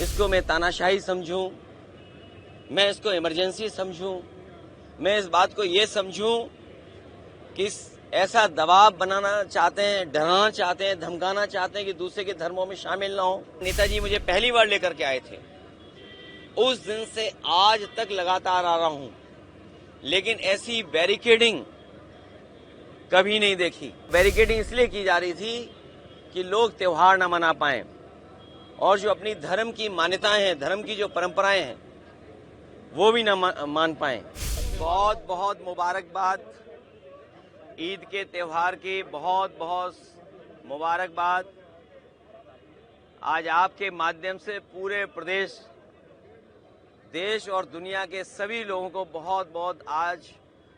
इसको मैं तानाशाही समझूं, मैं इसको इमरजेंसी समझूं, मैं इस बात को ये समझूं कि ऐसा दबाव बनाना चाहते हैं, डराना चाहते हैं, धमकाना चाहते हैं कि दूसरे के धर्मों में शामिल ना हो। नेताजी मुझे पहली बार लेकर के आए थे, उस दिन से आज तक लगातार आ रहा हूं, लेकिन ऐसी बैरिकेडिंग कभी नहीं देखी। बैरिकेडिंग इसलिए की जा रही थी कि लोग त्योहार न मना पाएं और जो अपनी धर्म की मान्यताएं हैं, धर्म की जो परंपराएं हैं, वो भी न मान पाएं। बहुत बहुत मुबारकबाद, ईद के त्योहार की बहुत बहुत मुबारकबाद। आज आपके माध्यम से पूरे प्रदेश, देश और दुनिया के सभी लोगों को बहुत बहुत आज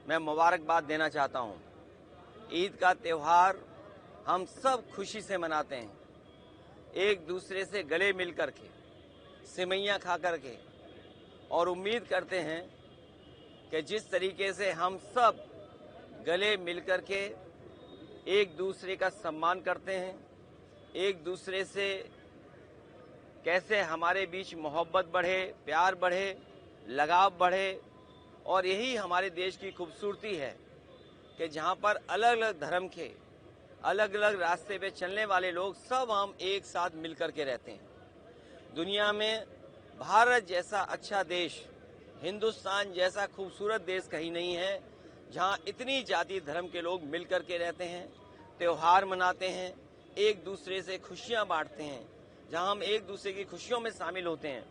मैं मुबारकबाद देना चाहता हूं। ईद का त्योहार हम सब खुशी से मनाते हैं, एक दूसरे से गले मिल करके, सिवैयां खा करके, और उम्मीद करते हैं कि जिस तरीके से हम सब गले मिल करके एक दूसरे का सम्मान करते हैं, एक दूसरे से कैसे हमारे बीच मोहब्बत बढ़े, प्यार बढ़े, लगाव बढ़े, और यही हमारे देश की खूबसूरती है कि जहां पर अलग अलग धर्म के, अलग अलग रास्ते पे चलने वाले लोग सब हम एक साथ मिलकर के रहते हैं। दुनिया में भारत जैसा अच्छा देश, हिंदुस्तान जैसा खूबसूरत देश कहीं नहीं है जहां इतनी जाति धर्म के लोग मिलकर के रहते हैं, त्योहार मनाते हैं, एक दूसरे से खुशियां बांटते हैं। जहां हम एक दूसरे की खुशियों में शामिल होते हैं,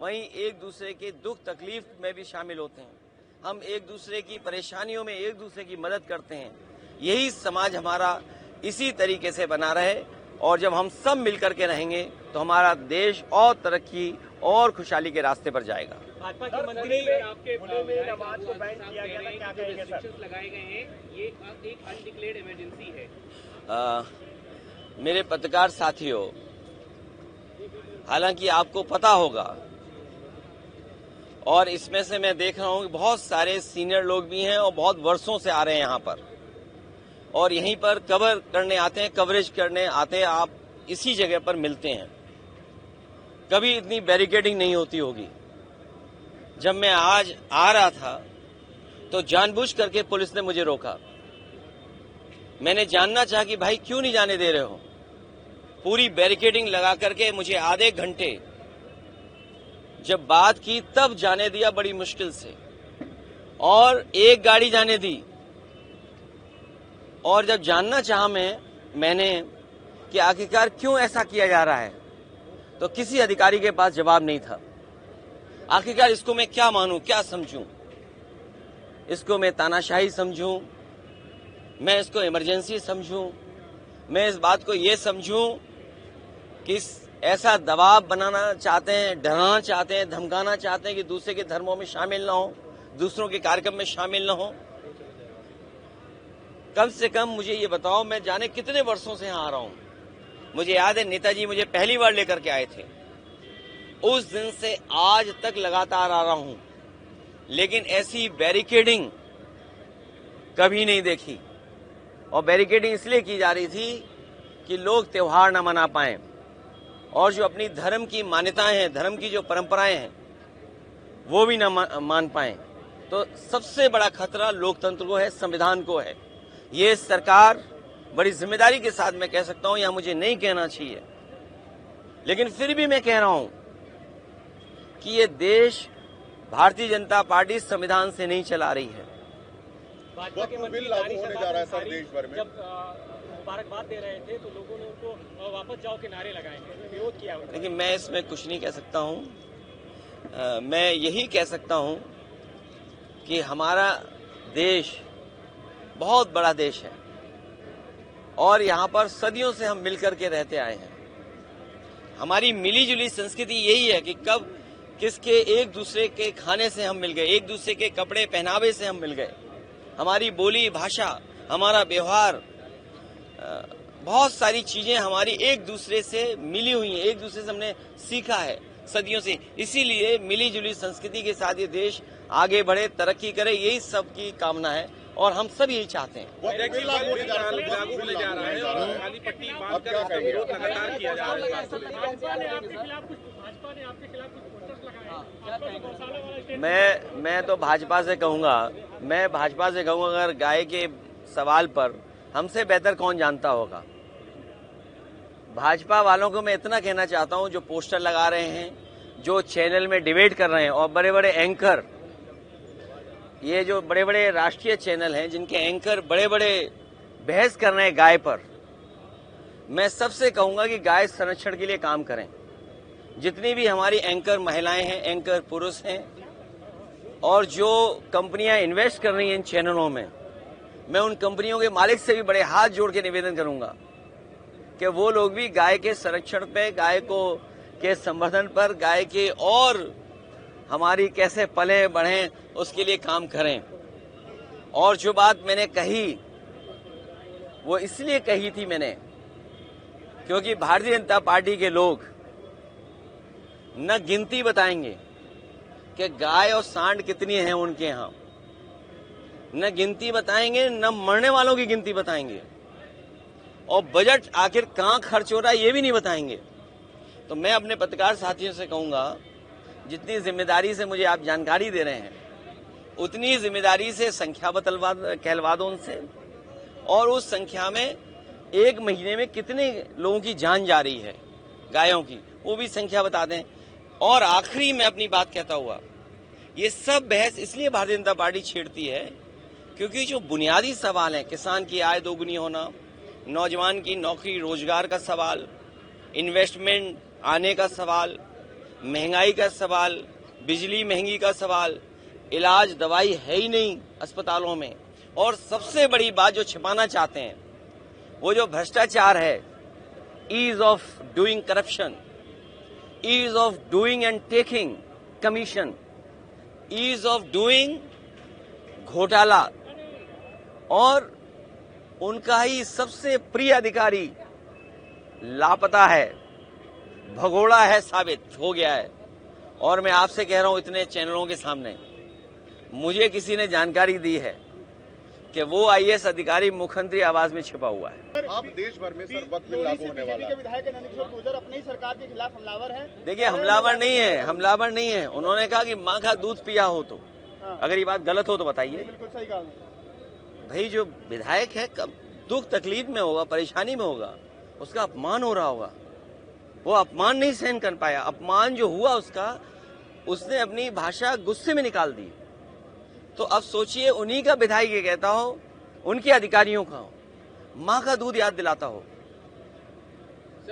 वहीं एक दूसरे के दुख तकलीफ में भी शामिल होते हैं। हम एक दूसरे की परेशानियों में एक दूसरे की मदद करते हैं। यही समाज हमारा इसी तरीके से बना रहे, और जब हम सब मिलकर के रहेंगे तो हमारा देश और तरक्की और खुशहाली के रास्ते पर जाएगा। भाजपा के मंत्री आपके नमाज को बैन किया गया था, क्या कहेंगे सर? लगाए गए हैं, ये एक अनडिक्लेयर्ड इमरजेंसी है। मेरे पत्रकार साथियों, हालांकि आपको पता होगा, और इसमें से मैं देख रहा हूं कि बहुत सारे सीनियर लोग भी हैं और बहुत वर्षों से आ रहे हैं यहां पर, और यहीं पर कवर करने आते हैं, कवरेज करने आते हैं। आप इसी जगह पर मिलते हैं। कभी इतनी बैरिकेडिंग नहीं होती होगी। जब मैं आज आ रहा था तो जानबूझ करके पुलिस ने मुझे रोका। मैंने जानना चाहा कि भाई क्यों नहीं जाने दे रहे हो। पूरी बैरिकेडिंग लगा करके मुझे आधे घंटे जब बात की तब जाने दिया, बड़ी मुश्किल से, और एक गाड़ी जाने दी। और जब जानना चाहा मैंने कि आखिरकार क्यों ऐसा किया जा रहा है, तो किसी अधिकारी के पास जवाब नहीं था। आखिरकार इसको मैं क्या मानूं, क्या समझूं? इसको मैं तानाशाही समझूं, मैं इसको इमरजेंसी समझूं, मैं इस बात को ये समझूं कि ऐसा दबाव बनाना चाहते हैं, डराना चाहते हैं, धमकाना चाहते हैं कि दूसरे के धर्मों में शामिल ना हो, दूसरों के कार्यक्रम में शामिल ना हो। कम से कम मुझे ये बताओ, मैं जाने कितने वर्षों से यहाँ आ रहा हूँ। मुझे याद है नेताजी मुझे पहली बार लेकर के आए थे, उस दिन से आज तक लगातार आ रहा हूं, लेकिन ऐसी बैरिकेडिंग कभी नहीं देखी। और बैरिकेडिंग इसलिए की जा रही थी कि लोग त्योहार न मना पाएं और जो अपनी धर्म की मान्यताएं हैं, धर्म की जो परंपराएं हैं, वो भी न मान पाएं। तो सबसे बड़ा खतरा लोकतंत्र को है, संविधान को है। ये सरकार बड़ी जिम्मेदारी के साथ मैं कह सकता हूं, या मुझे नहीं कहना चाहिए, लेकिन फिर भी मैं कह रहा हूं कि ये देश भारतीय जनता पार्टी संविधान से नहीं चला रही है। भाजपा के मंत्री लागू होने जा रहा है सर देश भर में। जब मुबारकबाद दे रहे थे तो लोगों ने उनको वापस जाओ के नारे लगाए हैं, विरोध किया। लेकिन मैं इसमें कुछ नहीं कह सकता हूं। मैं यही कह सकता हूं कि हमारा देश बहुत बड़ा देश है, और यहाँ पर सदियों से हम मिलकर के रहते आए हैं। हमारी मिली जुली संस्कृति यही है कि कब किसके एक दूसरे के खाने से हम मिल गए, एक दूसरे के कपड़े पहनावे से हम मिल गए। हमारी बोली भाषा, हमारा व्यवहार, बहुत सारी चीजें हमारी एक दूसरे से मिली हुई हैं, एक दूसरे से हमने सीखा है सदियों से। इसीलिए मिली जुली संस्कृति के साथ ये देश आगे बढ़े, तरक्की करे, यही सबकी कामना है, और हम सब यही चाहते हैं। लागू होने जा रहा है और काली पट्टी बांधकर विरोध लगातार किया जा रहा है। भाजपा ने आपके खिलाफ कुछ पोस्टर्स लगाए हैं, आपका जो गौशाला वाला स्टेट मैं तो भाजपा से कहूंगा, अगर गाय के सवाल पर हमसे बेहतर कौन जानता होगा। भाजपा वालों को मैं इतना कहना चाहता हूं, जो पोस्टर लगा रहे हैं, जो चैनल में डिबेट कर रहे हैं, और बड़े बड़े एंकर, ये जो बड़े बड़े राष्ट्रीय चैनल हैं जिनके एंकर बड़े बड़े बहस कर रहे हैं गाय पर, मैं सबसे कहूंगा कि गाय संरक्षण के लिए काम करें। जितनी भी हमारी एंकर महिलाएं हैं, एंकर पुरुष हैं, और जो कंपनियां इन्वेस्ट कर रही हैं इन चैनलों में, मैं उन कंपनियों के मालिक से भी बड़े हाथ जोड़ के निवेदन करूंगा कि वो लोग भी गाय के संरक्षण पे, गाय को के संवर्धन पर, गाय के और हमारी कैसे पले बढ़ें उसके लिए काम करें। और जो बात मैंने कही वो इसलिए कही थी मैंने, क्योंकि भारतीय जनता पार्टी के लोग न गिनती बताएंगे कि गाय और सांड कितनी हैं उनके यहां, न गिनती बताएंगे, न मरने वालों की गिनती बताएंगे, और बजट आखिर कहां खर्च हो रहा है ये भी नहीं बताएंगे। तो मैं अपने पत्रकार साथियों से कहूंगा, जितनी जिम्मेदारी से मुझे आप जानकारी दे रहे हैं, उतनी जिम्मेदारी से संख्या कहलवा दो उनसे, और उस संख्या में एक महीने में कितने लोगों की जान जा रही है गायों की, वो भी संख्या बता दें। और आखिरी में अपनी बात कहता हुआ, ये सब बहस इसलिए भारतीय जनता पार्टी छेड़ती है क्योंकि जो बुनियादी सवाल है, किसान की आय दोगुनी होना, नौजवान की नौकरी रोजगार का सवाल, इन्वेस्टमेंट आने का सवाल, महंगाई का सवाल, बिजली महंगी का सवाल, इलाज दवाई है ही नहीं अस्पतालों में, और सबसे बड़ी बात जो छिपाना चाहते हैं वो जो भ्रष्टाचार है, ease of doing corruption, ease of doing and taking commission, ease of doing घोटाला, और उनका ही सबसे प्रिय अधिकारी लापता है, भगोड़ा है, साबित हो गया है। और मैं आपसे कह रहा हूं, इतने चैनलों के सामने मुझे किसी ने जानकारी दी है कि वो आईएएस अधिकारी मुख्यमंत्री आवास में छिपा हुआ है। आप देश भर में सर वक्त लागू होने वाला है। विधायक नंदकिशोर गुर्जर अपनी ही सरकार के खिलाफ हमलावर हैं। देखिए, हमलावर नहीं है। उन्होंने कहा कि माँ का दूध पिया हो तो, अगर ये बात गलत हो तो बताइए। बिल्कुल सही कहा भाई, जो विधायक है कब दुख तकलीफ में होगा, परेशानी में होगा, उसका अपमान हो रहा होगा, वो अपमान नहीं सहन कर पाया। अपमान जो हुआ उसने अपनी भाषा गुस्से में निकाल दी। तो अब सोचिए, उन्हीं का विधायक ये कहता हो, उनके अधिकारियों का हो, माँ का दूध याद दिलाता हो।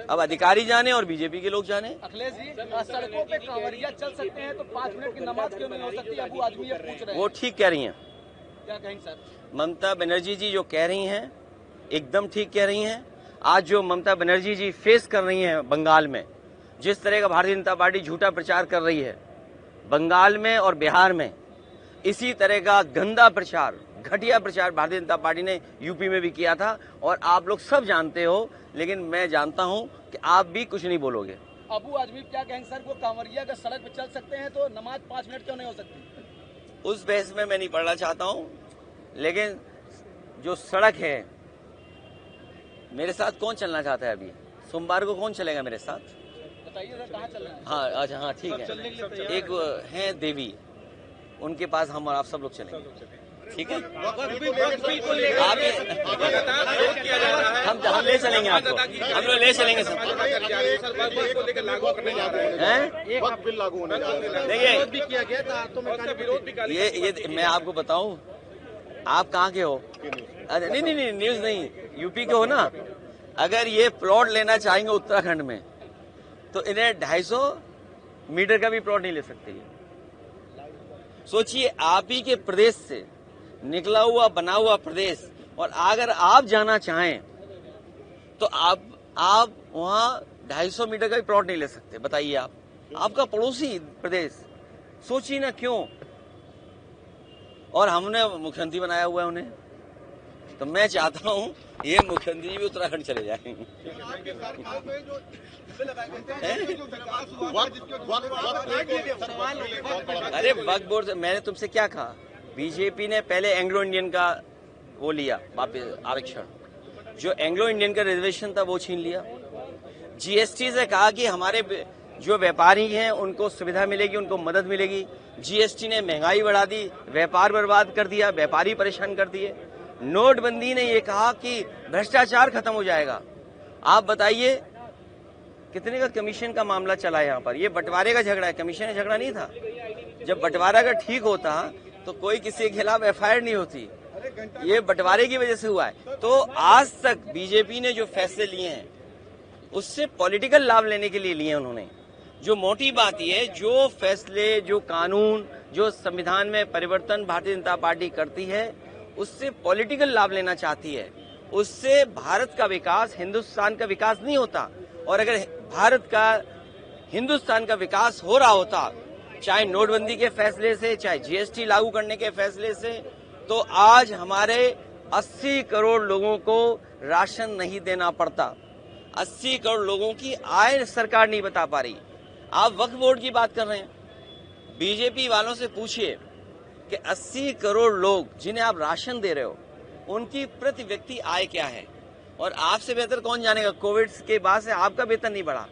अब अधिकारी जाने और बीजेपी के लोग जाने। अखिलेश जी, सड़कों पे कांवरिया चल सकते हैं तो 5 मिनट की नमाज क्यों नहीं हो सकती? अबू आदमी ये पूछ रहे हैं। वो ठीक कह रही हैं। क्या कहेंगे सर? ममता बनर्जी जी जो कह रही हैं एकदम ठीक कह रही हैं। आज जो ममता बनर्जी जी फेस कर रही हैं बंगाल में, जिस तरह का भारतीय जनता पार्टी झूठा प्रचार कर रही है बंगाल में और बिहार में, इसी तरह का गंदा प्रचार, घटिया प्रचार भारतीय जनता पार्टी ने यूपी में भी किया था, और आप लोग सब जानते हो। लेकिन मैं जानता हूं कि आप भी कुछ नहीं बोलोगे। अबू आजमी क्या कहेंगे सर? वो कांवरिया अगर सड़क पे चल सकते हैं तो नमाज 5 मिनट क्यों नहीं हो सकती? उस बहस में मैं नहीं पढ़ना चाहता हूं, लेकिन जो सड़क है, मेरे साथ कौन चलना चाहता है? अभी सोमवार को कौन चलेगा मेरे साथ? बताइए सर, कहाँ चल रहे हैं? हाँ, अच्छा, हाँ, ठीक है। एक है देवी, उनके पास हम और आप सब लोग चलेंगे, ठीक है? हम ले चलेंगे आपको, हम लोग ले चलेंगे सब। ये मैं आपको बताऊं, आप कहाँ के हो? नहीं, न्यूज नहीं, यूपी के हो ना। अगर ये प्लॉट लेना चाहेंगे उत्तराखंड में तो इन्हें 250 मीटर का भी प्लॉट नहीं ले सकते। सोचिए, आप ही के प्रदेश से निकला हुआ बना हुआ प्रदेश, और अगर आप जाना चाहें तो आप वहां 250 मीटर का भी प्लॉट नहीं ले सकते। बताइए, आप आपका पड़ोसी प्रदेश, सोचिए ना क्यों। और हमने मुख्यमंत्री बनाया हुआ है उन्हें, तो मैं चाहता हूं ये मुख्यमंत्री भी उत्तराखंड चले जाएंगे। अरे वक्फ बोर्ड से मैंने तुमसे क्या कहा? बीजेपी ने पहले एंग्लो इंडियन का वो लिया वापस आरक्षण, जो एंग्लो इंडियन का रिजर्वेशन था वो छीन लिया। जीएसटी से कहा कि हमारे जो व्यापारी हैं उनको सुविधा मिलेगी, उनको मदद मिलेगी। जीएसटी ने महंगाई बढ़ा दी, व्यापार बर्बाद कर दिया, व्यापारी परेशान कर दिए। नोटबंदी ने ये कहा कि भ्रष्टाचार खत्म हो जाएगा। आप बताइए कितने का कमीशन का मामला चला यहाँ पर? ये बंटवारे का झगड़ा है, कमीशन का झगड़ा नहीं था। जब बंटवारा का ठीक होता तो कोई किसी के खिलाफ एफआईआर नहीं होती। ये बंटवारे की वजह से हुआ है। तो आज तक बीजेपी ने जो फैसले लिए हैं उससे पॉलिटिकल लाभ लेने के लिए लिए उन्होंने। जो मोटी बात ये है, जो फैसले, जो कानून, जो संविधान में परिवर्तन भारतीय जनता पार्टी करती है उससे पॉलिटिकल लाभ लेना चाहती है। उससे भारत का विकास, हिंदुस्तान का विकास नहीं होता। और अगर भारत का, हिंदुस्तान का विकास हो रहा होता, चाहे नोटबंदी के फैसले से, चाहे जीएसटी लागू करने के फैसले से, तो आज हमारे 80 करोड़ लोगों को राशन नहीं देना पड़ता। 80 करोड़ लोगों की आय सरकार नहीं बता पा रही। आप वक्फ बोर्ड की बात कर रहे हैं, बीजेपी वालों से पूछिए कि 80 करोड़ लोग जिन्हें आप राशन दे रहे हो उनकी प्रति व्यक्ति आय क्या है। और आपसे बेहतर कौन जानेगा, कोविड के बाद से आपका वेतन नहीं बढ़ा।